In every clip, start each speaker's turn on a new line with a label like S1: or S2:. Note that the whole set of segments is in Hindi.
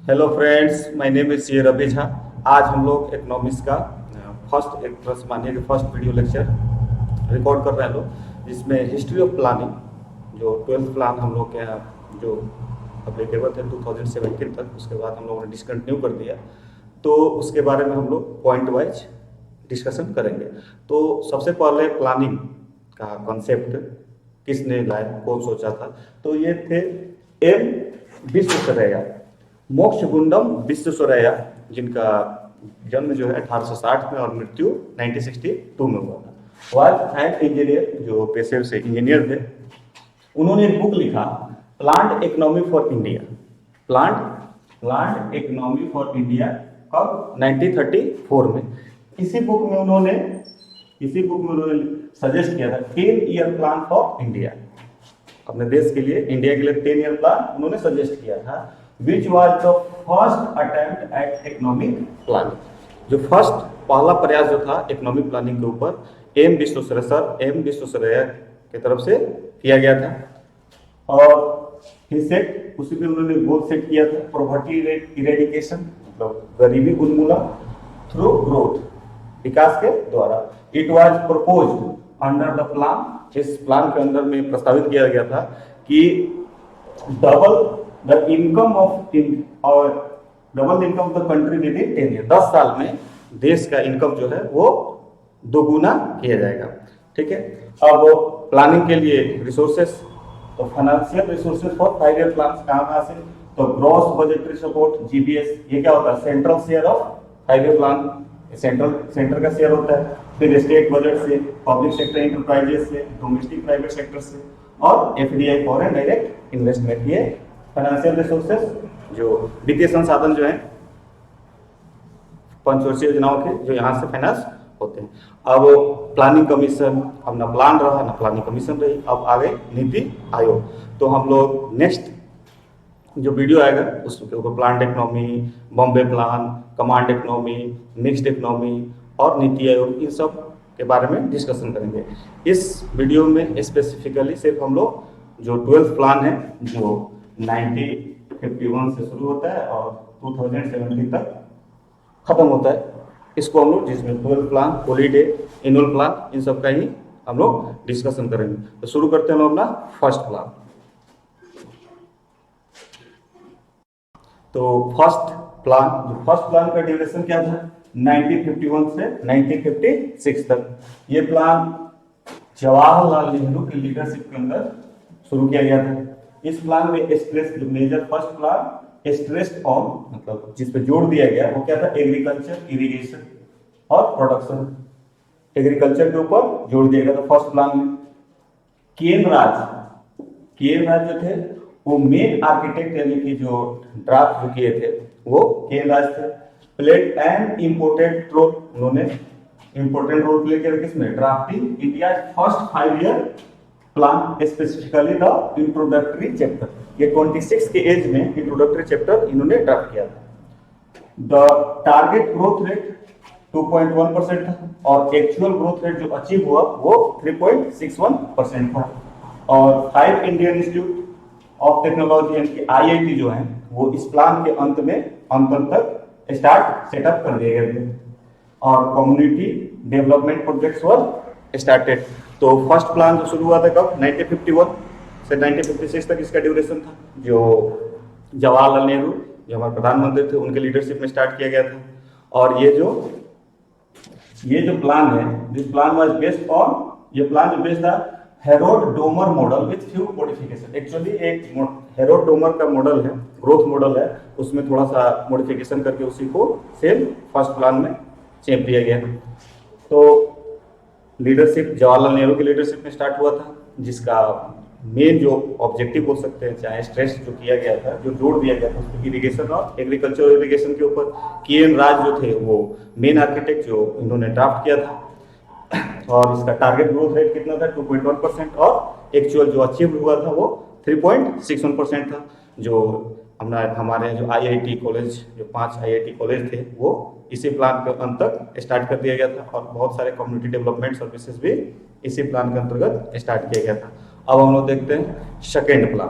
S1: Hello friends, my name is C Ravi Jha. आज हम लोग इकोनॉमिक्स का फर्स्ट एक तरह से मानिए कि फर्स्ट वीडियो लेक्चर रिकॉर्ड कर रहे हैं लोग, जिसमें हिस्ट्री ऑफ प्लानिंग जो 12th प्लान हम लोग के यहाँ जो अप्लीकेबल थे 2017 तक, उसके बाद हम लोगों ने डिसकंटिन्यू कर दिया। तो उसके बारे में हम लोग पॉइंट वाइज डिस्कशन करेंगे। तो सबसे पहले प्लानिंग का कॉन्सेप्ट किसने लाया, कौन सोचा था? तो ये थे एम विश्वेश्वरैया, मोक्षगुंडम विश्वेश्वरैया, जिनका जन्म जो है 1860 में और मृत्यु 1962 में हुआ था। वाज एन इंजीनियर, जो पेशे से इंजीनियर थे। उन्होंने एक बुक लिखा, plant economy for India. Plant plant economy for India कब? 1934 में। इसी बुक में उन्होंने सजेस्ट किया था 10 ईयर प्लान फॉर इंडिया। अपने देश के लिए, इंडिया के लिए 10 ईयर प्लान उन्होंने सजेस्ट किया था, which was the first attempt at economic planning. जो फर्स्ट पहला प्रयास जो था इकोनॉमिक प्लानिंग के ऊपर एम विश्वेश्वरैया की तरफ से किया गया था। और उसी में उन्होंने गोल सेट किया था, पॉवर्टी इरेडिकेशन, मतलब गरीबी उन्मूलन थ्रू ग्रोथ, विकास के द्वारा। It was proposed under the plan. इस प्लान के अंदर में प्रस्तावित किया गया था कि double the income of the country with in 10 year. 10 साल में देश का इनकम जो है वो दोगुना किया जाएगा। ठीक है। अब प्लानिंग के लिए रिसोर्सेस, तो financial resources for 5 year plan कहाँ से? तो ग्रॉस बजटरी सपोर्ट, जीबीएस। ये क्या होता है? Central share of 5 year plan. Centre का शेयर होता है। फिर स्टेट बजट से, पब्लिक सेक्टर एंटरप्राइजेस से, डोमेस्टिक प्राइवेट सेक्टर से, और एफडीआई फॉरेन डायरेक्ट इन्वेस्टमेंट। ये फाइनेंशियल रिसोर्सेस, जो वित्तीय संसाधन जो है पंचवर्षीय योजनाओं के, जो यहाँ से फाइनेंस होते हैं। अब प्लानिंग कमीशन, अब ना प्लान रहा ना प्लानिंग कमीशन रही, अब आ गई नीति आयोग। तो हम लोग नेक्स्ट जो वीडियो आएगा उसके ऊपर plant economy, Bombay plan, command economy, mixed economy और नीति आयोग, इन सब के बारे में डिस्कशन करेंगे। इस वीडियो में स्पेसिफिकली सिर्फ हम लोग जो 12th प्लान है, जो 1951 से शुरू होता है और 2017 तक खत्म होता है, इसको हम लोग, जिसमें 12th plan, holiday, annual plan, इन सब का ही हम लोग डिस्कशन करेंगे। तो शुरू करते हैं हम अपना फर्स्ट प्लान। तो फर्स्ट प्लान का ड्यूरेशन क्या था? 1951 से 1956 तक। ये प्लान जवाहरलाल नेहरू की लीडरशिप के अंदर शुरू किया गया था। इस प्लान में फर्स्ट प्लान स्ट्रेस्ड ऑन, मतलब जिस पे जोर दिया गया वो क्या था? एग्रीकल्चर, इरिगेशन और प्रोडक्शन। एग्रीकल्चर के ऊपर जोर दिया गया था फर्स्ट प्लान में। केएन राज जो थे वो मेन आर्किटेक्ट, यानी कि जो ड्राफ्ट जो किए थे वो केएन राज थे। प्लेड एन इम्पोर्टेंट रोल, उन्होंने इंपोर्टेंट रोल प्ले किया किसमें? Drafting India first 5 year plan, specifically the introductory chapter. ये 26 के एज में इंट्रोडक्टरी चैप्टर इन्होंने ड्राफ्ट किया था। द टारगेट ग्रोथ रेट 2.1% था और एक्चुअल ग्रोथ रेट जो अचीव हुआ वो 3.61% था। और 5 इंडियन इंस्टीट्यूट ऑफ टेक्नोलॉजी, यानी कि आईआईटी जो है वो इस प्लान के अंत तक सेटअप कर दिए गए थे। और community development projects were started. तो फर्स्ट प्लान जो शुरू हुआ था कब? 1951 से 1956 तक इसका ड्यूरेशन था, जो जवाहरलाल नेहरू जो हमारे प्रधानमंत्री थे उनके लीडरशिप में स्टार्ट किया गया था। और ये जो प्लान है, this plan was based on, ये प्लान जो बेस्ड था Herod Domar model with few modification. Actually एक हेरोड डोमर का मॉडल है, ग्रोथ मॉडल है, उसमें थोड़ा सा मॉडिफिकेशन करके उसी को सेम फर्स्ट प्लान में चेप दिया गया। तो लीडरशिप जवाहरलाल नेहरू की लीडरशिप में स्टार्ट हुआ था, जिसका मेन जो ऑब्जेक्टिव बोल सकते हैं, चाहे स्ट्रेस जो किया गया था, जो जोड़ दिया गया था उसको इरिगेशन और एग्रीकल्चर इरिगेशन के ऊपर। केएन राज जो थे वो मेन आर्किटेक्ट, जो इन्होंने ड्राफ्ट किया था। और इसका टारगेट ग्रोथ रेट कितना था? 2.1%। और एक्चुअल जो अचीव हुआ था वो 3.61% था। जो हमारे जो आईआईटी कॉलेज, जो 5 आईआईटी कॉलेज थे, वो इसी प्लान के अंत तक स्टार्ट कर दिया गया था। और बहुत सारे कम्युनिटी डेवलपमेंट सर्विसेज भी इसी प्लान के अंतर्गत स्टार्ट किया गया था। अब हम लोग देखते हैं सेकेंड प्लान।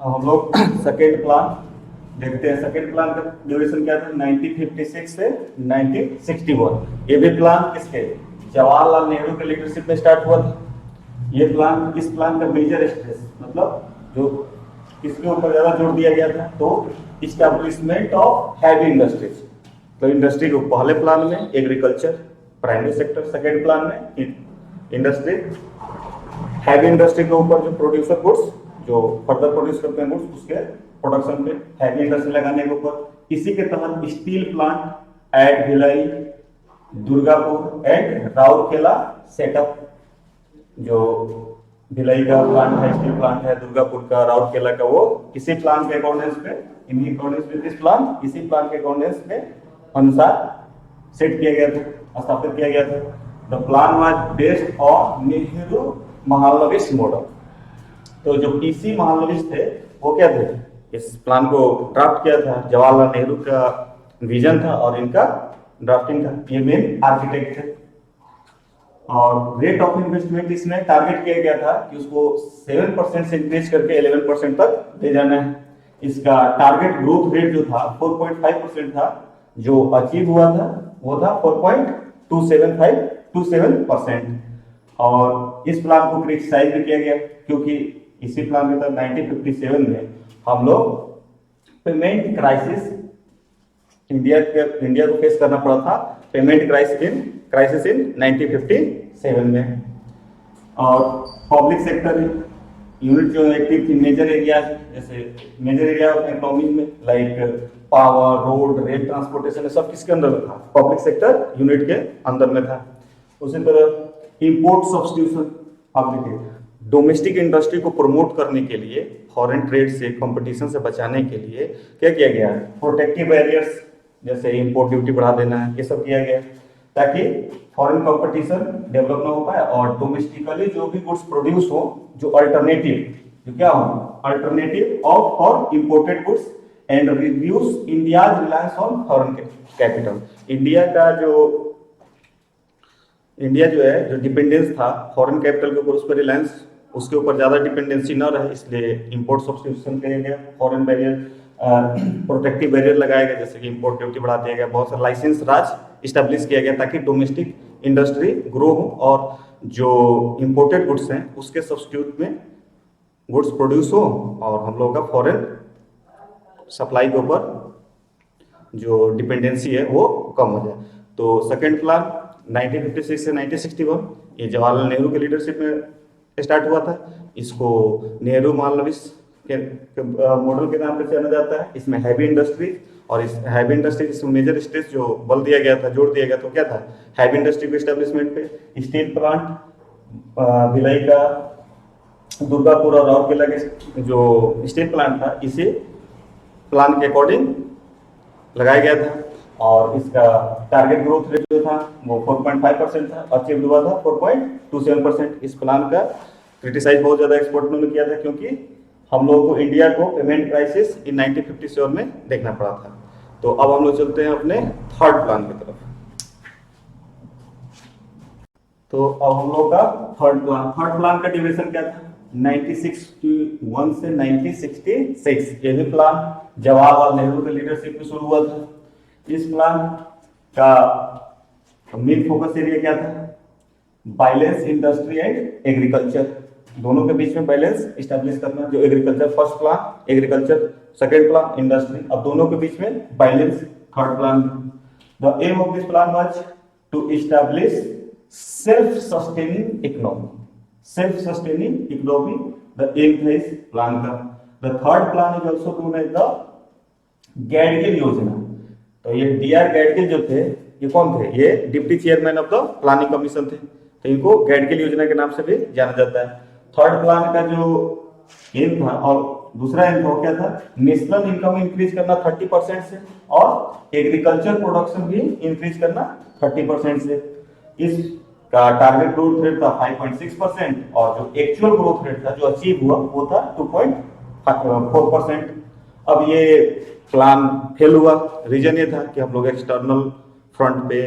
S1: अब हम लोग सेकेंड प्लान देखते हैं। सेकेंड प्लान का ड्यूरेशन क्या था, 1956 से 1961। ये भी प्लान किसके, जवाहरलाल नेहरू के लीडरशिप में स्टार्ट हुआ था। ये प्लान, इस प्लान का मेजर स्ट्रेस मतलब जो किसके ऊपर ज्यादा जोर दिया गया था, तो इस्टेब्लिशमेंट ऑफ हैवी इंडस्ट्रीज। तो इंडस्ट्री को पहले प्लान में agriculture primary sector, second plan में इंडस्ट्री, हैवी इंडस्ट्री के ऊपर जो प्रोड्यूसर गुड्स जो फर्दर प्रोड्यूस करते हैं गुड्स, उसके प्रोडक्शन पे हैवी इंडस्ट्री लगाने के ऊपर। इसी के तहत steel plant at Bhilai, Durgapur and Rourkela setup. जो भिलाई का प्लांट है, स्टील प्लांट है, दुर्गापुर का, राउरकेला का, वो इसी प्लान के अकॉर्डेंस पे, in accordance with this plan, इसी प्लान के अकॉर्डेंस पे अनुसार सेट किया गया था, स्थापित किया गया था। The plan was based on Nehru Mahalanobis model. तो जो पीसी महालनोबिस थे वो क्या थे, इस प्लान को ड्राफ्ट किया था, जवाहरलाल नेहरू का विजन था और इनका ड्राफ्टिंग था, ये मेन आर्किटेक्ट थे। और रेट ऑफ इन्वेस्टमेंट इसमें टारगेट किया गया था कि उसको 7% से इंक्रीज करके 11% तक ले जाना है। इसका टारगेट ग्रोथ रेट जो था 4.5% था, जो अचीव हुआ था वो था 4.27%। और इस प्लान को क्रिटिसाइज भी किया गया क्योंकि इसी प्लान के तहत 1957 में हम लोग पेमेंट क्राइसिस इंडिया को फेस करना पड़ा था, पेमेंट क्राइसिस इन 1957 में। और पब्लिक सेक्टर यूनिट जो एक्टिव थी मेजर एरिया, जैसे मेजर एरिया ऑफ इकोनॉमी में like power, road, rail transportation, सब किसके अंदर में था, पब्लिक सेक्टर यूनिट के अंदर में था। उसी तरह इंपोर्ट सब्स्टिट्यूशन, अब देखिए डोमेस्टिक इंडस्ट्री को प्रमोट करने के लिए, फॉरेन ट्रेड से, कंपटीशन से बचाने के लिए क्या किया गया, प्रोटेक्टिव बैरियर्स जैसे इंपोर्ट ड्यूटी बढ़ा देना, ये सब किया गया ताकि फॉरेन कंपटीशन डेवलप ना हो पाए और डोमेस्टिकली जो भी गुड्स प्रोड्यूस हो, जो अल्टरनेटिव, जो क्या हो, alternative of for imported goods and reduce India's reliance on foreign capital. India जो है, जो डिपेंडेंस था फॉरेन कैपिटल के ऊपर, उस पर रिलायंस, उसके ऊपर ज्यादा डिपेंडेंसी न रहे, इसलिए इंपोर्ट सब्स्टिट्यूशन किया गया, फॉरेन बैरियर, प्रोटेक्टिव बैरियर लगाया गया, जैसे कि इंपोर्ट ड्यूटी बढ़ा दिया गया, बहुत सारा लाइसेंस राज इस्टेब्लिश किया गया ताकि डोमेस्टिक इंडस्ट्री ग्रो हो और जो इंपोर्टेड गुड्स हैं उसके सब्स्टिट्यूट में गुड्स प्रोड्यूस हो और हम लोगों का फॉरेन सप्लाई के ऊपर जो डिपेंडेंसी है वो कम हो जाए। तो सेकेंड प्लान 1956 से 1961 ये जवाहरलाल नेहरू के लीडरशिप में स्टार्ट हुआ था। इसको नेहरू महालनोबिस के मॉडल के नाम से जाना जाता है। इसमें हैवी इंडस्ट्री, और इस हैवी इंडस्ट्री इसमें मेजर स्ट्रेस जो बल दिया गया था, जोर दिया गया था, क्या था, हैवी इंडस्ट्री के एस्टेब्लिशमेंट पे। स्टील प्लांट भिलाई का, दुर्गापुर और राउरकेला के जो स्टील प्लांट था, इसे प्लान के अकॉर्डिंग लगाया गया था और इसका टारगेट ग्रोथ रेट जो था वो 4.5% था, अचीव हुआ था 4.27%। इस प्लान का क्रिटिसाइज बहुत ज्यादा एक्सपर्ट ने किया था क्योंकि हम लोगों को इंडिया को पेमेंट क्राइसिस इन 1957 में देखना पड़ा था। तो अब हम लोग चलते हैं अपने थर्ड प्लान की तरफ। तो अब हम लोग का थर्ड प्लान का ड्यूरेशन क्या था, 1961 से 1966। ये भी प्लान जवाहरलाल नेहरू के लीडरशिप में शुरू हुआ था। इस प्लान का मेन फोकस एरिया क्या था, बैलेंस इंडस्ट्री एंड एग्रीकल्चर, दोनों के बीच में बैलेंस स्टैब्लिश करना। जो agriculture first plan, agriculture second plan, industry, अब दोनों के बीच में balance third plan. The aim of this plan was to establish self sustaining economy, self sustaining economy the aim था इस प्लान का। The third plan is also known as the Gadgil योजना। तो ये डीआर गैडगिल जो थे, ये कौन थे, ये deputy chairman of the planning commission थे, तो इनको गैडगिल योजना के नाम से भी जाना जाता है। थर्ड प्लान का जो एम था और दूसरा एम था क्या था, नेशनल इनकम इंक्रीज करना 30% से और एग्रीकल्चर प्रोडक्शन भी इंक्रीज करना 30% से। इसका टारगेट ग्रोथ रेट था 5.6% और जो एक्चुअल ग्रोथ रेट था जो अचीव हुआ वो था 2.4%। अब ये प्लान फेल हुआ, रीजन ये था कि हम लोग एक्सटर्नल फ्रंट पे,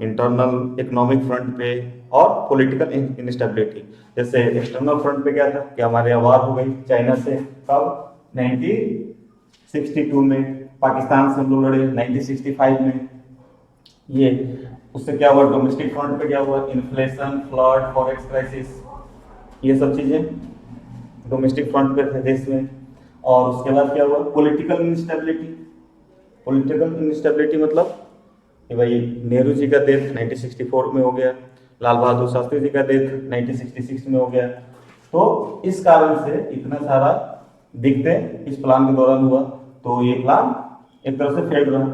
S1: इंटरनल इकोनॉमिक फ्रंट पे और पॉलिटिकल इंस्टेबिलिटी। जैसे एक्सटर्नल फ्रंट पे क्या था कि हमारे यहाँ वार हो गई चाइना से, कब 1962 में, पाकिस्तान से हम लोग लड़े 1965 में। ये उससे क्या हुआ, डोमेस्टिक फ्रंट पे क्या हुआ, इन्फ्लेशन, फ्लड, फॉरेक्स क्राइसिस, ये सब चीजें डोमेस्टिक फ्रंट पे थे देश में। और उसके बाद क्या हुआ, पॉलिटिकल इंस्टेबिलिटी। पॉलिटिकल इंस्टेबिलिटी मतलब कि भाई नेहरू जी का डेथ 1964 में हो गया, लाल बहादुर शास्त्री जी का डेथ 1966 में हो गया। तो इस कारण से इतना सारा दिक्कतें इस प्लान के दौरान हुआ, तो ये प्लान एक तरह से फेल रहा।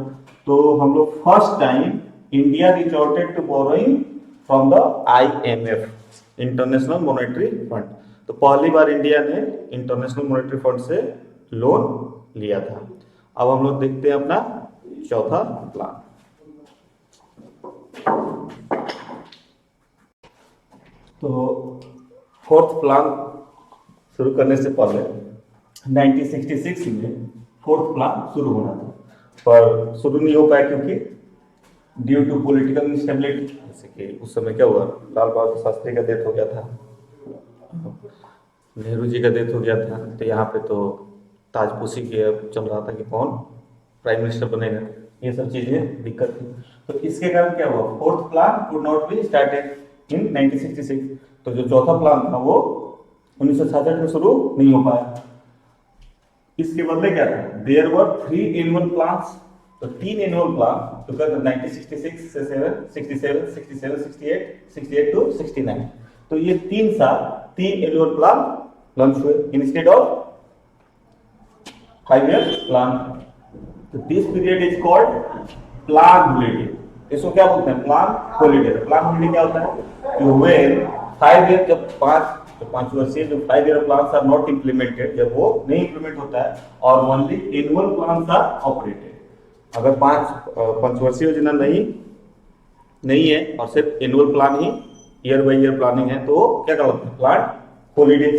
S1: तो हम लोग first time India resorted to borrowing from the IMF, international monetary fund. तो पहली बार इंडिया ने इंटरनेशनल मॉनेटरी फंड से लोन लिया था। अब हम लोग देखते हैं अपना चौथा प्लान। तो फोर्थ प्लान शुरू करने से पहले 1966 में फोर्थ प्लान शुरू होना था, पर शुरू नहीं हो पाया क्योंकि ड्यू टू पॉलिटिकल इंस्टेबिलिटी। जैसे कि उस समय क्या हुआ, लाल बहादुर शास्त्री का डेथ हो गया था, नेहरू जी का डेथ हो गया था, तो यहाँ पे तो ताजपोशी के चल रहा था कि कौन प्राइम मिनिस्टर बनेगा, ये सब चीजें दिक्कत थी। तो इसके कारण क्या हुआ, fourth plan could not be started in 1966। तो जो चौथा प्लान था वो 1966 में शुरू नहीं हो पाया। इसके बदले क्या था, देयर वर 3 एनुअल प्लान्स। तो 3 एनुअल प्लान तो कर 1966 से 67, 67, 68, 68 टू 69। तो ये 3 साल 3 एनुअल प्लान लॉन्च हुए इंस्टेड ऑफ 5 ईयर प्लान। तो this period is called plan holiday. इसको क्या बोलते हैं, प्लान हॉलिडे। प्लान हॉलिडे क्या होता है कि व्हेन 5 ईयर, जब 5 वर्षीय जो 5 year plans are not implemented, जब वो नहीं इंप्लीमेंट होता है, और only annual plans are operated. अगर 5 वर्षीय योजना नहीं है और सिर्फ एनुअल प्लान ही ईयर बाई ईयर प्लानिंग है, तो क्या कहलाता है, प्लान हॉलिडे।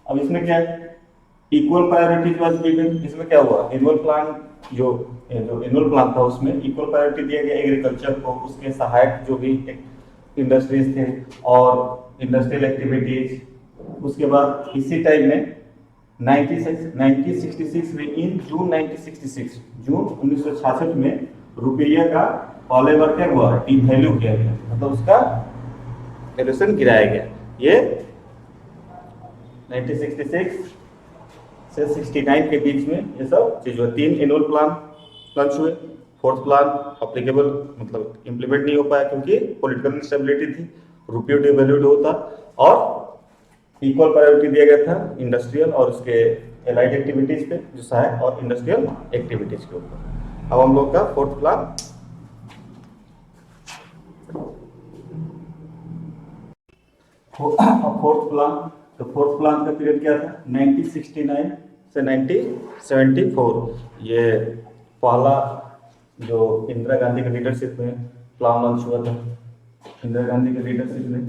S1: अब इसमें क्या है, इक्वल प्रायोरिटी वाज गिवन। इसमें क्या हुआ, एनुअल प्लान जो एनुअल प्लान था उसमें इक्वल प्रायोरिटी दिया गया एग्रीकल्चर को, उसके सहायक जो भी इंडस्ट्रीज थे और इंडस्ट्रियल एक्टिविटीज। उसके बाद इसी टाइम में 1966 में, इन जून 1966, जून 1966 में रुपये का पहले बार क्या हुआ, डिवैल्यू किया गया, मतलब उसका वैल्यूएशन गिराया गया। ये 1966 से 69 के बीच में ये सब चीज हुआ। 3 एनुअल प्लान लॉन्च हुए। फोर्थ प्लान अप्लीकेबल मतलब इंप्लीमेंट नहीं हो पाया क्योंकि पॉलिटिकल इंस्टेबिलिटी थी, रुपये डिवैल्यूड होता, और इक्वल प्रायोरिटी दिया गया था इंडस्ट्रियल और उसके एलाइड एक्टिविटीज पे, जो सहायक और इंडस्ट्रियल एक्टिविटीज के ऊपर। अब हम लोग का फोर्थ प्लान, तो फोर्थ प्लान का पीरियड क्या था, 1969 से 1974। ये पहला जो इंदिरा गांधी के लीडरशिप में प्लान लॉन्च हुआ था, इंदिरा गांधी के लीडरशिप में।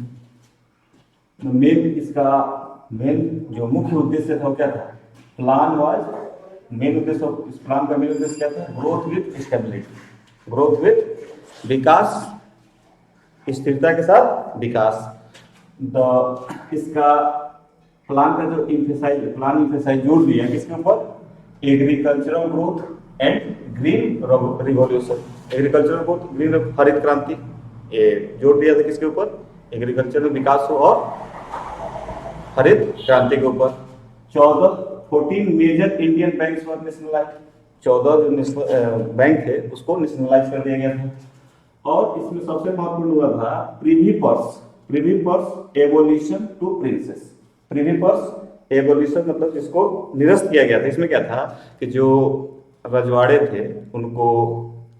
S1: मेन जो मुख्य उद्देश्य था वो क्या था, प्लान वाज, मेन उद्देश्य इस प्लान का मेन उद्देश्य क्या था, growth with stability, growth with विकास, स्थिरता के साथ विकास। इसका प्लान का जो इम्फेसाइज जोड़ दिया किसके ऊपर, agricultural growth and green revolution. Agricultural growth, green हरित क्रांति, ये जोड़ दिया था किसके ऊपर, एग्रीकल्चर में विकास हो और हरित क्रांति के ऊपर। 14 major Indian banks were nationalised. 14 जो बैंक थे उसको नेशनलाइज कर दिया गया था। और इसमें सबसे महत्वपूर्ण हुआ था privy purse abolition to princes. Privy purse abolition मतलब जिसको निरस्त किया गया था। इसमें क्या था कि जो रजवाड़े थे उनको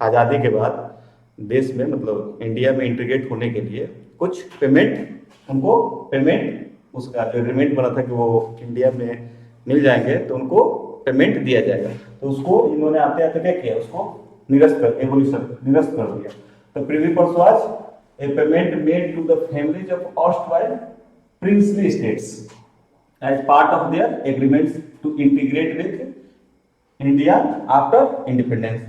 S1: आज़ादी के बाद देश में मतलब इंडिया में इंटीग्रेट होने के लिए कुछ पेमेंट उसका जो एग्रीमेंट बना था कि वो इंडिया में मिल जाएंगे तो उनको पेमेंट दिया जाएगा, तो उसको इन्होंने आते आते क्या किया, उसको निरस्त कर दिया। तो privy purse was a payment made to the families of erstwhile princely states as part of their agreements to integrate with India after independence।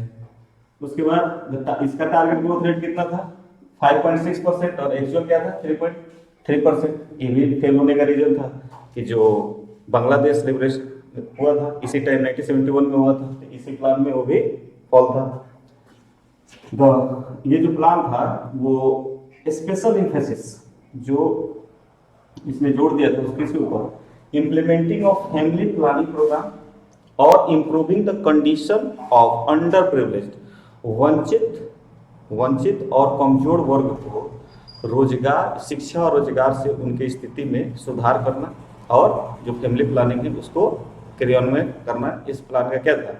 S1: उसके बाद इसका टारगेट ग्रोथ रेट कितना था, 5.6% और एक्चुअल क्या था 3.3%। ये भी फेल होने का रीजन था कि जो बांग्लादेश लिबरेशन हुआ था इसी टाइम 1971 में हुआ था, तो इसी प्लान में वो भी फॉल था। ये जो प्लान था वो स्पेशल इम्फेसिस जो इसमें जोड़ दिया था उसके ऊपर implementing of family planning programme और improving the condition of under privileged वंचित और कमजोर वर्ग को रोजगार, शिक्षा और रोजगार से उनके स्थिति में सुधार करना और जो फैमिली प्लानिंग है उसको क्रियान्वयन करना। इस प्लान का क्या था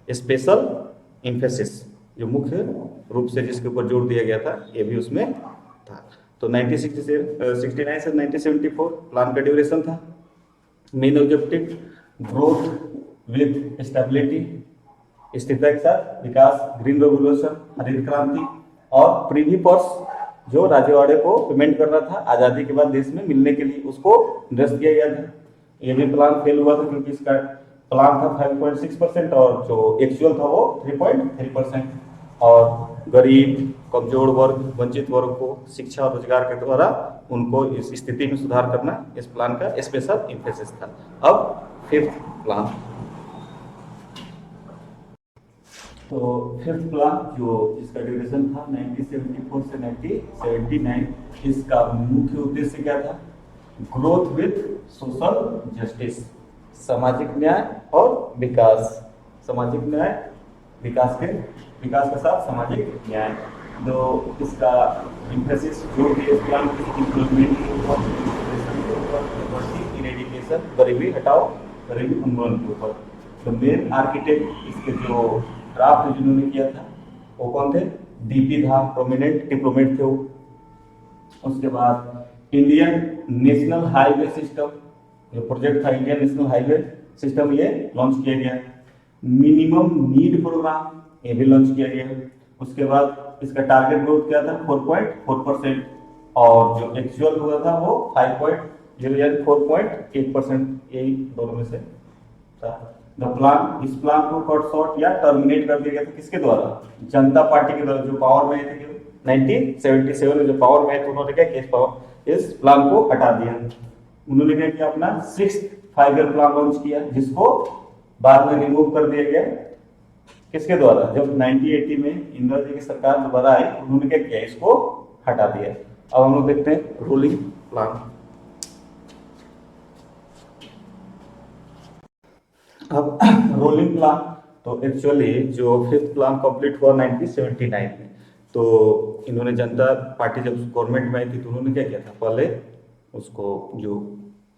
S1: स्पेशल इम्फेसिस, जो मुख्य रूप से जिसके ऊपर जोर दिया गया था ये भी उसमें था। तो 1969 से 1974 प्लान का ड्यूरेशन था। Main objective growth with stability, स्थिरता के साथ विकास, ग्रीन रेवोल्यूशन हरित क्रांति और प्रीवी पर्स जो राजवाड़े को पेमेंट करना था आज़ादी के बाद देश में मिलने के लिए उसको निरस्त किया गया था। ये भी प्लान फेल हुआ था क्योंकि इसका प्लान था 5.6% और जो एक्चुअल था वो 3.3%। और गरीब, कमजोर वर्ग, वंचित वर्ग को शिक्षा और रोजगार के द्वारा उनको इस स्थिति में सुधार करना इस प्लान का स्पेशल इम्फेसिस था। अब फिफ्थ प्लान, तो फिफ्थ प्लान जो इसका ड्यूरेशन था 1974 से 1979, इसका मुख्य उद्देश्य क्या था ग्रोथ विद सोशल जस्टिस, सामाजिक न्याय और विकास, सामाजिक न्याय विकास के साथ सामाजिक न्याय। तो इसका इम्फेसिस जो भी इस प्लान की इम्प्लीमेंट के ऊपर इरेडिकेशन, गरीबी हटाओ, गरीबी उन्मूलन के ऊपर। तो मेन आर्किटेक्ट इसके जो ड्राफ्ट जिन्होंने किया था वो कौन थे, डीपी था, प्रोमिनेंट डिप्लोमेट थे वो। उसके बाद इंडियन नेशनल हाईवे सिस्टम जो प्रोजेक्ट था, इंडियन नेशनल हाईवे सिस्टम ये लॉन्च किया गया। मिनिमम नीड प्रोग्राम ये भी लॉन्च किया गया। उसके बाद इसका टारगेट ग्रोथ क्या था 4.4% और जो एक्चुअल हुआ था वो 4.8%, यही दोनों में से था। इस प्लान को कट शॉर्ट या टर्मिनेट कर दिया गया था किसके द्वारा, जनता पार्टी के द्वारा जो पावर में थे 1977 में जो पावर में थे उन्होंने क्या किया, इस प्लान को हटा दिया। उन्होंने क्या किया अपना 6th 5-year प्लान लॉन्च किया जिसको बाद में रिमूव कर दिया गया किसके द्वारा, जब 1980 में इंदिरा जी की सरकार दोबारा आई उन्होंने क्या किया इसको हटा दिया। अब हम लोग देखते हैं रूलिंग प्लान। अब रोलिंग प्लान तो एक्चुअली जो फिफ्थ प्लान कंप्लीट हुआ 1979 में, तो इन्होंने जनता पार्टी जब गवर्नमेंट में आई थी तो उन्होंने क्या किया था, पहले उसको जो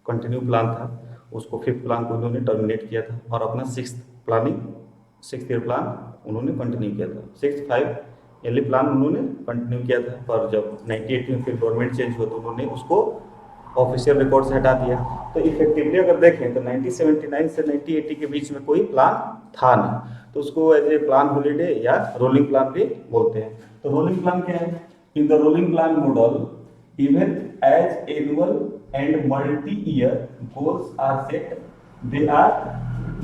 S1: कंटिन्यू प्लान था उसको फिफ्थ प्लान को उन्होंने टर्मिनेट किया था और अपना सिक्स्थ ईयर प्लान उन्होंने कंटिन्यू किया था। 6th 5 ईयरली प्लान उन्होंने कंटिन्यू किया था, पर जब 1980 में फिर गवर्नमेंट चेंज हुआ तो उन्होंने उसको ऑफिशियल रिकॉर्ड से हटा दिया। तो इफेक्टिवली अगर देखें तो 1979 से 1980 के बीच में कोई प्लान था नहीं, तो उसको एज ए प्लान हॉलीडे या रोलिंग प्लान भी बोलते हैं। तो रोलिंग प्लान क्या है, in the rolling plan model even as annual and multi year goals are set, they are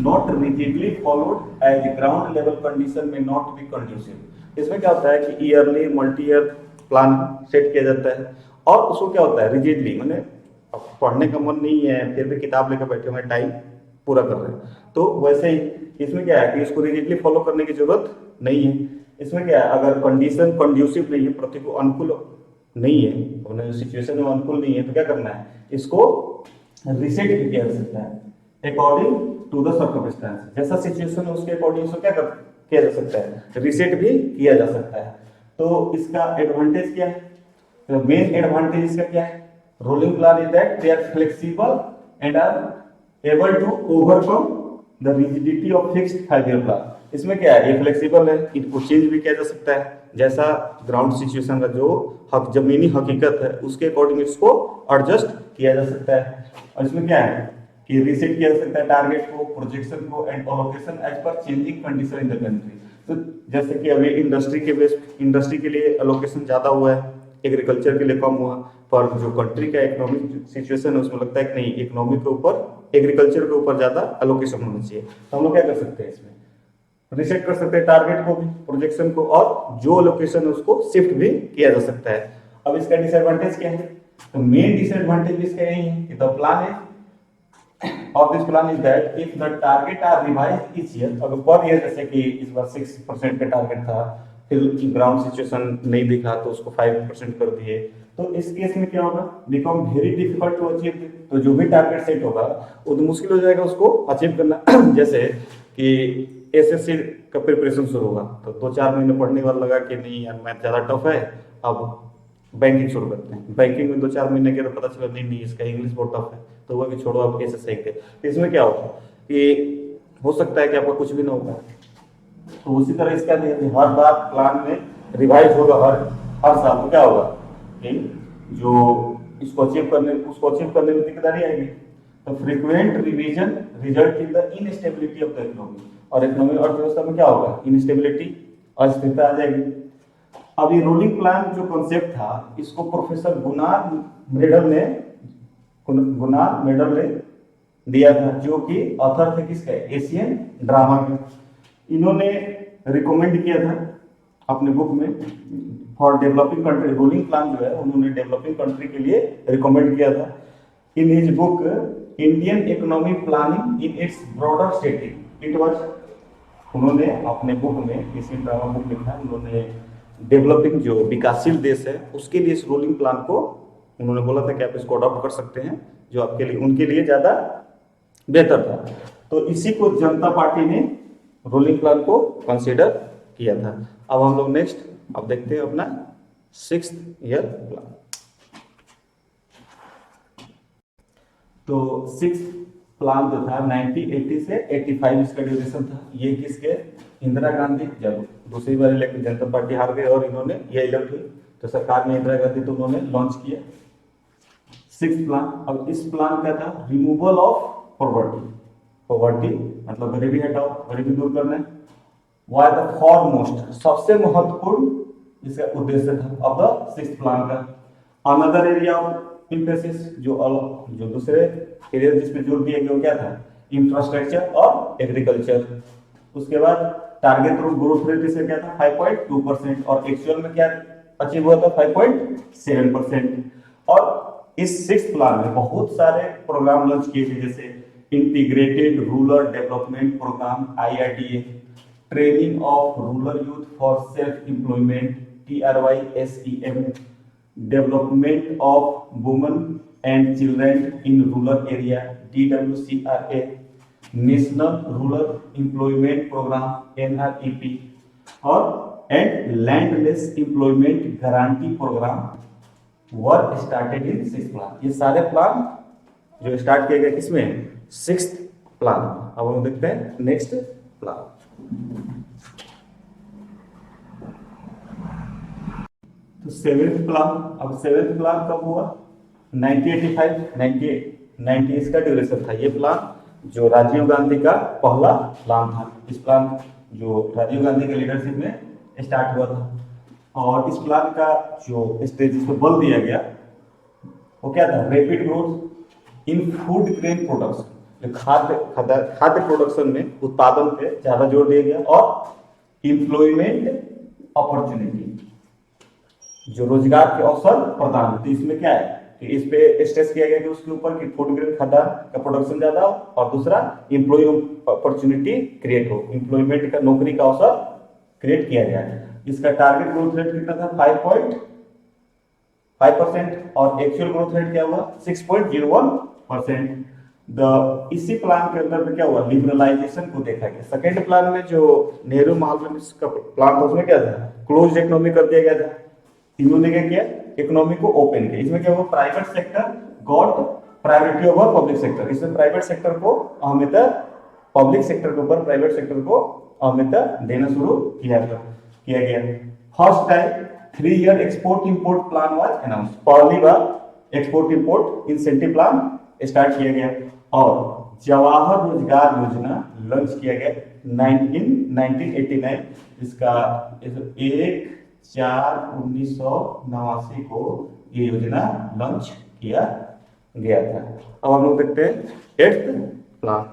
S1: not rigidly followed as ground level condition में नॉट बी कंड्यूसिव। इसमें क्या होता है कि yearly multi year plan set किया जाता है और उसको क्या होता है रिजिडली, माने पढ़ने का मन नहीं है फिर भी किताब लेकर बैठे हुए टाइम पूरा कर रहे हैं, तो वैसे ही इसमें क्या है कि इसको रिजिडली फॉलो करने की जरूरत नहीं है। इसमें क्या है अगर कंडीशन कंड्यूसिव नहीं है, प्रतिकूल अनुकूल नहीं है, सिचुएशन में अनुकूल नहीं है तो क्या करना है, इसको रीसेट भी किया जा सकता है अकॉर्डिंग टू द सर्कमस्टेंस। जैसा सिचुएशन है उसके अकॉर्डिंग इसको क्या किया जा सकता है, रीसेट भी किया जा सकता है। तो इसका एडवांटेज क्या है, तो मेन एडवांटेज इसका क्या है, rolling plan is that they are flexible and are able to overcome the rigidity of fixed 5-year plan. इसमें क्या है, ये फ्लेक्सिबल है, इनको चेंज भी किया जा सकता है जैसा ग्राउंड सिचुएशन का जो जमीनी हकीकत है उसके अकॉर्डिंग इसको एडजस्ट किया जा सकता है। और इसमें क्या है कि रीसेट किया जा सकता है टारगेट को, प्रोजेक्शन को and allocation as per changing condition in the country. तो जैसे कि अभी इंडस्ट्री के लिए एलोकेशन ज्यादा हुआ है, एग्रीकल्चर के लिए कम हुआ, पर जो कंट्री का इकोनॉमिक सिचुएशन है उसमें लगता है कि नहीं इकोनॉमी के ऊपर, एग्रीकल्चर के ऊपर ज्यादा एलोकेशन होना चाहिए। तो हम लोग क्या कर सकते हैं इसमें रीसेट कर सकते हैं टारगेट को भी, प्रोजेक्शन को, और जो लोकेशन है उसको शिफ्ट भी किया जा सकता है। अब इसका डिसएडवांटेज क्या है? तो मेन डिसएडवांटेज इसका यही है कि द प्लान है of this plan is that if the target are revised each year, अगर पर ईयर जैसे कि इस बार 6% का टारगेट था, फिर ग्राउंड सिचुएशन नहीं दिखा तो उसको 5% कर दिए, तो इस केस में क्या होगा? Become very difficult to achieve. तो जो भी टारगेट सेट होगा वो तो मुश्किल हो जाएगा उसको अचीव करना। जैसे कि एसएससी का प्रिपरेशन शुरू होगा तो 2-4 महीने पढ़ने वाला लगा कि नहीं यार मैथ ज्यादा टफ है, अब बैंकिंग शुरू करते हैं। बैंकिंग में 2-4 महीने के तो पता चला नहीं इसका इंग्लिश बहुत टफ है, तो वो भी छोड़ो, आप कैसे सीखते। तो इसमें क्या होगा कि हो सकता है कि आपका कुछ भी ना होगा। तो उसी तरह इसका हर बार प्लान में रिवाइज होगा, हर साल। तो क्या होगा कि जो इसको अचीव करने में दिक्कत आएगी। तो frequent revision result in the instability of the economy, और इकोनॉमी अर्थव्यवस्था में क्या होगा? इनस्टेबिलिटी, अस्थिरता आ जाएगी। अब ये रोलिंग प्लान जो कॉन्सेप्ट था इसको प्रोफेसर गुनार मेडल ने दिया था, जो कि ऑथर थे किसके? एशियन ड्रामा के। इन्होंने रिकमेंड किया था अपने बुक में for developing country. Rolling plan जो है उन्होंने डेवलपिंग कंट्री के लिए रिकमेंड किया था। In his book Indian economic planning in its broader setting it was, उन्होंने अपने बुक में एशियन ड्रामा बुक लिखा है, उन्होंने डेवलपिंग जो विकासशील देश है उसके लिए इस रोलिंग प्लान को उन्होंने बोला था कि आप इसको अडॉप्ट कर सकते हैं, जो आपके लिए उनके लिए ज्यादा बेहतर था। तो इसी को जनता पार्टी ने रोलिंग प्लान को कंसीडर किया था। अब हम लोग नेक्स्ट अब देखते हैं अपना 6th ईयर प्लान। तो 6th प्लान जो था 1980 से 85 इसका ड्यूरेशन था। ये किसके? इंदिरा गांधी, जब दूसरी बार इलेक्शन जनता पार्टी हार गई और इन्होंने ये इलेक्ट हुई तो सरकार ने इंदिरा गांधी तो उन्होंने लॉन्च किया 6th प्लान। अब इस प्लान का था रिमूवल ऑफ पॉवर्टी मतलब गरीबी हटाओ, गरीबी दूर करना है। वाई द फॉरमोस्ट, सबसे महत्वपूर्ण इसका उद्देश्य था अब द 6th प्लान का। अनदर एरिया ऑफ एम्फेसिस, जो दूसरे एरिया जिसमें जोर दिया गया वो क्या था? इंफ्रास्ट्रक्चर और एग्रीकल्चर। उसके बाद टारगेट ग्रोथ रेट इसका क्या था? 5.2%, और एक्चुअल में क्या अचीव हुआ था? 5.7%। और इस 6th प्लान में बहुत सारे प्रोग्राम लॉन्च किए गए, जैसे integrated rural development programme IRDA, training of rural youth for self employment TRYSEM, development of women and children in rural area DWCRA, national rural employment programme NREP, और and landless employment guarantee programme were started in 6th plan. ये सारे प्लान जो स्टार्ट किए गए किसमें? 6th plan. अब हम देखते हैं नेक्स्ट प्लान। तो 7th प्लान। अब 7th प्लान कब हुआ? 1985 90 इसका ड्यूरेशन था। ये प्लान जो राजीव गांधी का पहला प्लान था। इस प्लान जो राजीव गांधी के लीडरशिप में स्टार्ट हुआ था, और इस प्लान का जो स्टेज इस पर बल दिया गया वो क्या था? Rapid growth in food grain production, जो खाद्य प्रोडक्शन में उत्पादन पे ज्यादा जोर दिया गया, और एम्प्लॉयमेंट अपॉर्चुनिटी, जो रोजगार के अवसर प्रदान। तो इसमें क्या है कि इस पे स्ट्रेस किया गया कि उसके ऊपर कि फूड ग्रेन खाद्यान्न का प्रोडक्शन ज्यादा हो, और दूसरा एम्प्लॉय अपॉर्चुनिटी क्रिएट हो, एम्प्लॉयमेंट का, नौकरी का अवसर क्रिएट किया गया। इसका टारगेट ग्रोथ रेट कितना था? 5.5%, और एक्चुअल ग्रोथ रेट क्या हुआ? 6.01%। इसी प्लान के अंदर में क्या हुआ? लिबरलाइजेशन को देखा गया। सेकेंड प्लान में जो नेहरू महालनोबिस का प्लान था उसमें क्या था? क्लोज इकोनॉमी कर दिया गया था। इन्होंने क्या किया? इकोनॉमी को ओपन किया। इसमें क्या हुआ? Private sector got priority over public sector. इसमें प्राइवेट सेक्टर को अहमियता, पब्लिक सेक्टर के ऊपर प्राइवेट सेक्टर को अहमियता देना शुरू किया गया। First time 3 year export import plan was announce. पहली बार export import incentive plan start किया गया, और जवाहर रोजगार योजना लॉन्च किया गया 1989। इसका 1/4/1989 को ये योजना लॉन्च किया गया था। अब हम लोग देखते हैं 8th प्लान।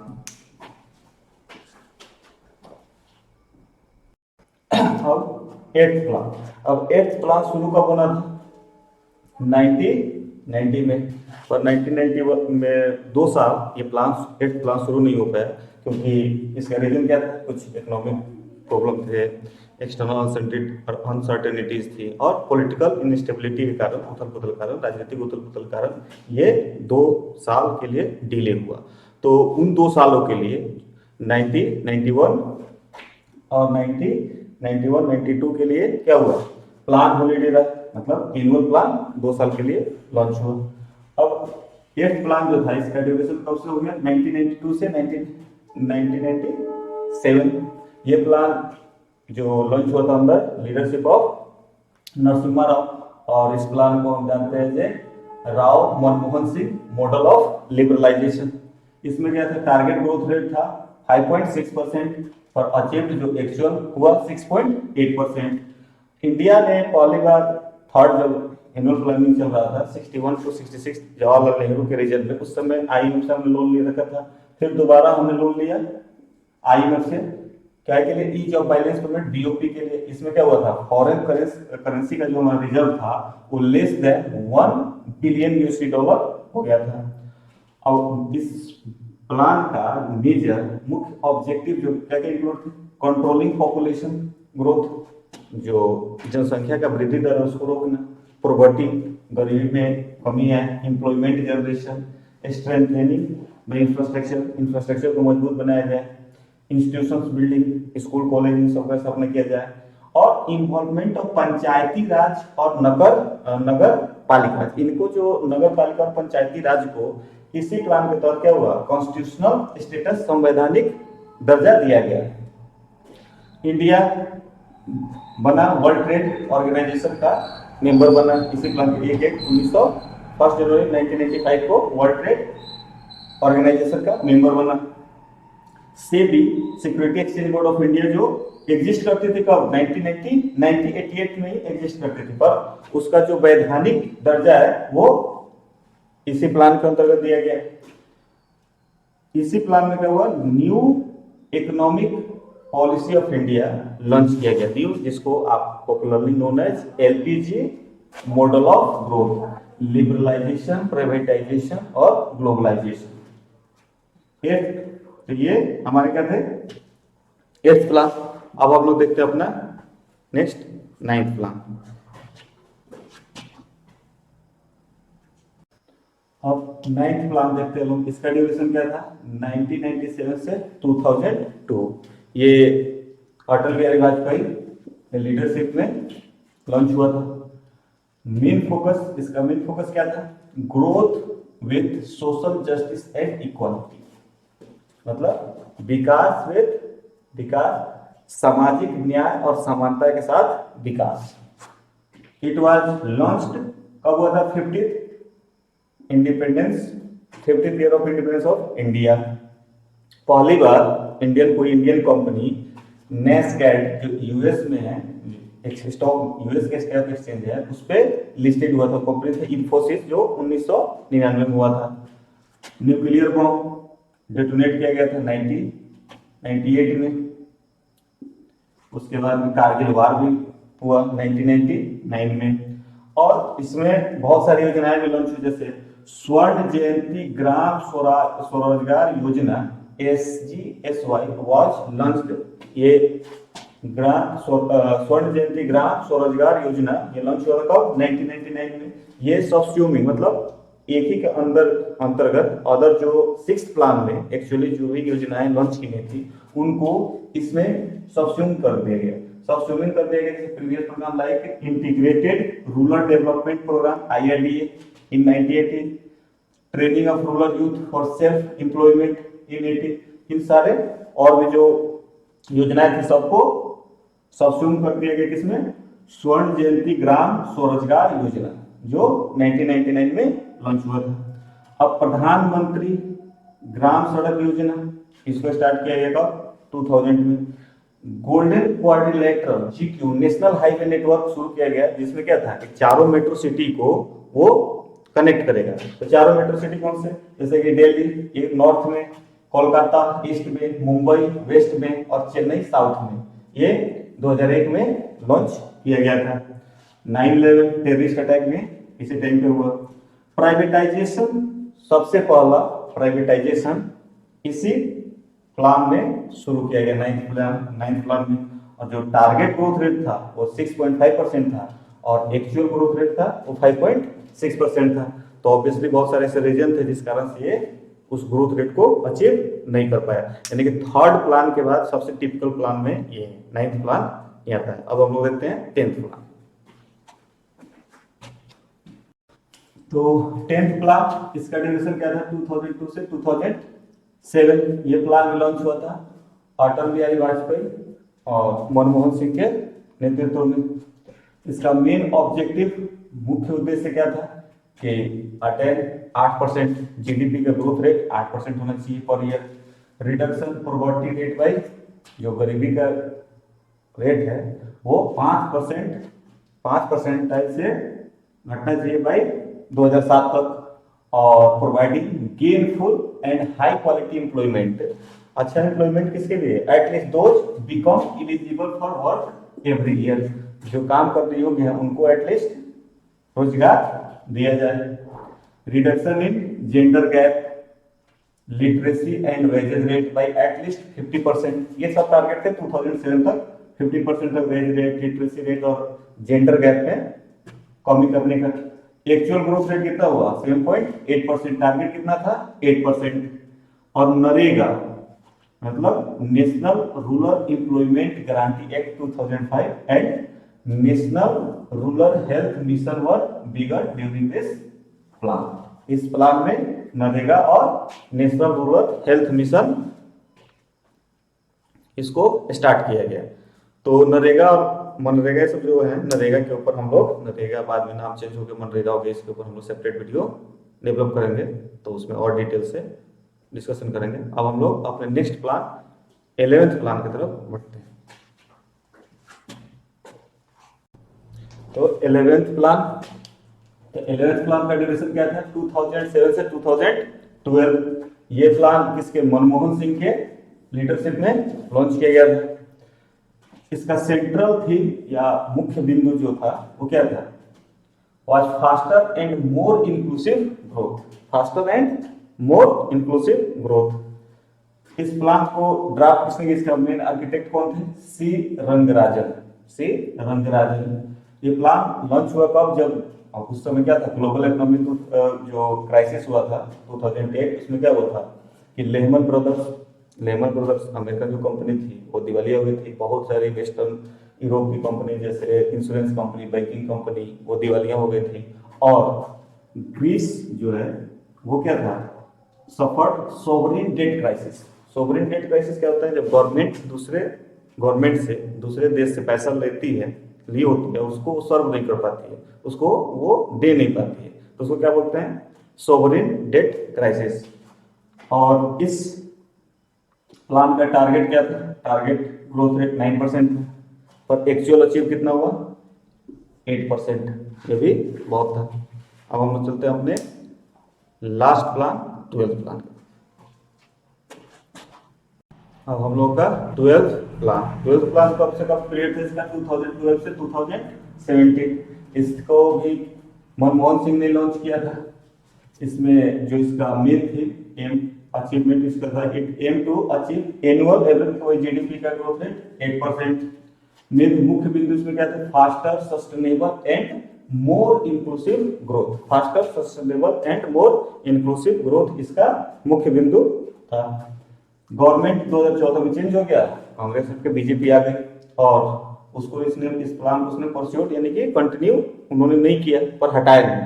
S1: Eighth plan. अब एट्थ प्लान शुरू कब होना था? 1990 में। पर 1991 में 2 साल ये प्लान एट्थ प्लान शुरू नहीं हो पाया, क्योंकि इसका रीजन क्या था? कुछ इकोनॉमिक प्रॉब्लम थे, एक्सटर्नल अनसर्टेनिटीज थी, और पॉलिटिकल इनस्टेबिलिटी के कारण, उथल पुथल कारण, राजनीतिक उथल पुथल कारण ये 2 साल के लिए डिले हुआ। तो उन 2 सालों के लिए 1991 और 1992 के लिए क्या हुआ? प्लान हॉलीडे रहा, मतलब एनुअल प्लान 2 साल के लिए लॉन्च हुआ। अब एट्थ प्लान जो था इसका ड्यूरेशन कब से हो गया? 1992 से 1997। ये प्लान जो लॉन्च हुआ था अंदर लीडरशिप ऑफ नरसिम्हा राव, और इस प्लान को हम जानते हैं जे Rao Manmohan Singh model of liberalisation. इसमें क्या था? टारगेट ग्रोथ रेट था 5.6%, और अचीव्ड जो एक्चुअल हुआ 6.8%। इंडिया ने पहली बार थर्ड जब एनुअल प्लानिंग चल रहा था 61 to 66 जवाहरलाल नेहरू के रीजन में, उस समय IMF से हमने लोन ले रखा था। फिर दोबारा हमने लोन लिया IMF से, क्या के लिए? Ease of balance payment, BOP के लिए। इसमें क्या हुआ था? फॉरेन करेंसी का जो हमारा रिजर्व था वो लेस देन $1 बिलियन हो गया था। अब इस प्लान का मेजर मुख्य ऑब्जेक्टिव जो क्या क्या इंक्लूड थे? कंट्रोलिंग पॉपुलेशन ग्रोथ, जो जनसंख्या का वृद्धि दर है उसको रोकना, पॉवर्टी, गरीबी में कमी है, एम्प्लॉयमेंट जनरेशन, स्ट्रेंथनिंग इंफ्रास्ट्रक्चर को मजबूत बनाया जाए, institutions building, school college in सब का स्थापना किया जाए, और इन्वॉल्वमेंट ऑफ पंचायती राज और नगर पालिका। इनको जो नगर पालिका और पंचायती राज को इसी प्लान के तहत क्या हुआ? कॉन्स्टिट्यूशनल स्टेटस, संवैधानिक दर्जा दिया गया। इंडिया बना वर्ल्ड ट्रेड ऑर्गेनाइजेशन का मेंबर बना इसी प्लान के लिए। 1 जनवरी 1985 को वर्ल्ड ट्रेड ऑर्गेनाइजेशन का मेंबर बना। SEBI, security exchange board of India, जो एग्जिस्ट करती थी कब? 1988 में ही एग्जिस्ट करती थी, पर उसका जो वैधानिक दर्जा है वो इसी प्लान के अंतर्गत दिया गया। इसी प्लान में क्या हुआ? New economic policy of India launch किया गया, न्यू, जिसको आप popularly known as LPG model of growth, liberalisation, privatisation और ग्लोबलाइजेशन। तो ये हमारे क्या थे? Eighth plan. अब हम लोग देखते हैं अपना नेक्स्ट 9th प्लान। अब 9th प्लान देखते हैं लोग। इसका ड्यूरेशन क्या था? 1997 से 2002। ये अटल बिहारी वाजपेयी लीडरशिप में लॉन्च हुआ था। इसका मेन फोकस क्या था? Growth with social justice and equality, मतलब विकास, सामाजिक न्याय और समानता के साथ विकास। इट वाज लॉन्च्ड कब हुआ था? 50th year of independence of India. पहली बार इंडियन कंपनी नेस्कैड, जो यूएस में है, यूएस के स्टॉक एक्सचेंज है, उस पे लिस्टेड हुआ था। कंपनी था इंफोसिस, जो 1999 में हुआ था। न्यूक्लियर बॉम्ब डेटोनेट किया गया था 1998 में। उसके बाद में कारगिल वार भी हुआ 1999 में। और इसमें बहुत सारी योजनाएं भी लॉन्च हुई, जैसे स्वर्ण जयंती ग्राम स्वरोजगार योजना SGSY वाज लॉन्च्ड। ये स्वर्ण जयंती ग्राम स्वरोजगार योजना ये लॉन्च हुआ था कब? 1999 में। ये सबस्यूमिंग, मतलब एक ही के अंतर्गत अदर जो 6th प्लान में एक्चुअली जो भी योजनाएं लॉन्च की गई थी उनको इसमें सबस्यूमिंग कर दिया गया। जैसे previous programme like integrated rural development programme IRDA in 1980, training of rural youth for self employment in 80। इन सारे और भी जो योजनाएं थी सबको सबस्यूम कर दिया गया किसमें? स्वर्ण जयंती ग्राम स्वरोजगार योजना, जो 1999 में लॉन्च हुआ था। अब प्रधानमंत्री ग्राम सड़क योजना, इसको स्टार्ट किया गया कब? 2000 में। Golden quadrilateral GQ national highway network शुरू किया गया, जिसमें क्या था कि चारों मेट्रो सिटी को वो कनेक्ट करेगा। तो चारों मेट्रो सिटी कौन से? जैसे कि दिल्ली नॉर्थ में, कोलकाता ईस्ट में, मुंबई वेस्ट में और चेन्नई साउथ में। ये 2001 में लॉन्च किया गया था। 9/11 टेररिस्ट अटैक में इसी टाइम पे हुआ। प्राइवेटाइजेशन, सबसे पहला प्राइवेटाइजेशन इसी प्लान में शुरू किया गया, नाइन्थ प्लान में। और जो टारगेट ग्रोथ रेट था वो 6.5% था और एक्चुअल ग्रोथ रेट था वो 5.6% था। तो ऑब्वियसली बहुत सारे ऐसे रीजन थे जिस कारण से ये उस ग्रोथ रेट को अचीव नहीं कर पाया। यानी कि थर्ड प्लान के बाद सबसे टिपिकल प्लान में ये नाइन्थ प्लान ये आता है। अब हम लोग देखते हैं 10th प्लान। तो 10th प्लान, इसका ड्यूरेशन क्या था, 2002 से 2007 ये प्लान लॉन्च हुआ था अटल बिहारी वाजपेयी और मनमोहन सिंह के नेतृत्व में। इसका मेन ऑब्जेक्टिव, मुख्य उद्देश्य क्या था कि अटेन 8% जीडीपी का ग्रोथ रेट 8% होना चाहिए per year. Reduction poverty rate by, जो गरीबी का रेट है वो 5% से घटना चाहिए बाई 2007 तक। और providing gainful and high quality employment, अच्छा एम्प्लॉयमेंट किसके लिए, at least those become eligible for work every year, जो काम करने योग्य है उनको एटलीस्ट रोजगार दिया जाए। Reduction in gender gap, literacy and wages rate by at least 50%, ये सब टारगेट थे 2007 तक। 50% तक वेज रेट, लिटरेसी रेट और जेंडर गैप में कमी करने का। एक्चुअल ग्रोथ रेट कितना हुआ, 7.8%, टारगेट कितना था 8%। और नरेगा मतलब national rural employment guarantee act 2005 and national rural health mission were begun during this plan. इस प्लान में नरेगा और नेशनल रूरल हेल्थ मिशन इसको स्टार्ट किया गया। तो नरेगा और मनरेगा सब जो है, नरेगा के ऊपर हम लोग, नरेगा बाद में नाम चेंज होकर मनरेगा हो गया, इसके ऊपर हम लोग सेपरेट वीडियो डेवलप करेंगे तो उसमें और डिटेल से डिस्कशन करेंगे। अब हम लोग अपने नेक्स्ट प्लान 11th प्लान की तरफ बढ़ते हैं। तो 11th प्लान का ड्यूरेशन क्या था, 2007 से 2012। ये प्लान किसके, मनमोहन सिंह के लीडरशिप में लॉन्च किया गया था। इसका सेंट्रल थीम या मुख्य बिंदु जो था वो क्या था, was faster and more inclusive growth, faster and more inclusive growth. इस प्लान को ड्राफ्ट किसने किया, इसका मेन आर्किटेक्ट कौन थे, सी रंगराजन। ये प्लान लॉन्च हुआ कब, जब उस समय क्या था, ग्लोबल इकोनॉमिक जो क्राइसिस हुआ था 2008, उसमें क्या हुआ था कि लेहमन ब्रदर्स अमेरिकन जो कंपनी थी वो दिवालिया हो गई थी। बहुत सारी वेस्टर्न यूरोप की कंपनी जैसे इंश्योरेंस कंपनी, बैंकिंग कंपनी वो दिवालिया हो गई थी। और ग्रीस जो है वो क्या था, suffered sovereign debt crisis. Sovereign debt crisis क्या होता है, जब गवर्नमेंट से दूसरे देश से पैसा लेती है, ली होती है, उसको सर्व नहीं कर पाती है, उसको वो दे नहीं पाती है, तो उसको क्या बोलते हैं, सोवरेन डेट क्राइसिस। और इस प्लान का टारगेट क्या था, टारगेट ग्रोथ रेट 9% था पर एक्चुअल अचीव कितना हुआ, 8%, ये भी बहुत था। अब हम लोग चलते हैं अपने लास्ट प्लान 12th प्लान। अब हम लोग का 12th प्लान कब से कब पीरियड था इसका, 2012 से 2017। इसको भी मनमोहन सिंह ने लॉन्च किया था। इसमें जो इसका मेन थी एम अचीवमेंट इसका था, it aim to achieve annual average GDP का ग्रोथ रेट 8%। मेन मुख्य बिंदु इसमें क्या था, faster sustainable and more inclusive growth, faster sustainable and more inclusive growth इसका मुख्य बिंदु था। गवर्नमेंट 2014 में चेंज हो गया, कांग्रेस के बीजेपी आ गई और उसको इसने इस प्लान को उसने परस्यूट यानी कि कंटिन्यू उन्होंने नहीं किया पर हटाया नहीं।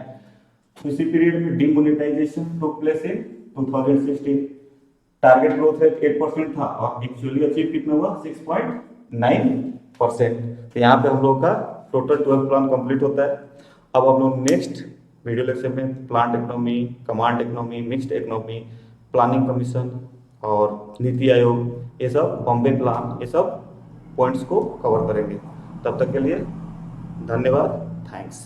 S1: इसी पीरियड में demonetisation took place in 2016। Target growth rate 8% था और एक्चुअली अचीव कितना हुआ, 6.9%। तो यहाँ पे हम लोग का टोटल 12 प्लान कंप्लीट होता है। अब हम लोग नेक्स्ट वीडियो लेक्चर में plant economy, command economy, mixed economy, planning commission और नीति आयोग, ये सब बॉम्बे प्लान, ये सब पॉइंट्स को कवर करेंगे। तब तक के लिए धन्यवाद, थैंक्स।